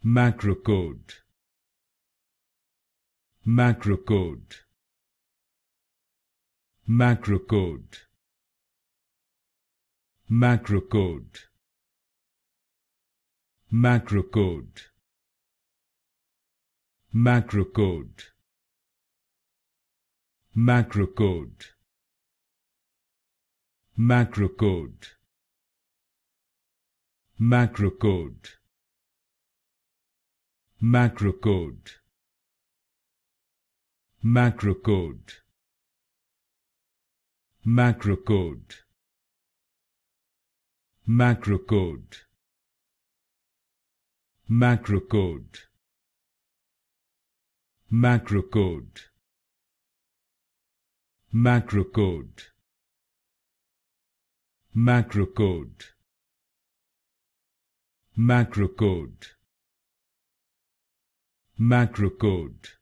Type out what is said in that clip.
Macrocode. Macrocode. Macrocode. Macrocode. Macrocode. Macrocode. Macrocode. Macrocode. Macrocode. Macrocode. Macrocode. Macrocode. Macrocode. Macrocode. Macrocode. Macrocode. Macrocode. Macrocode. Macrocode.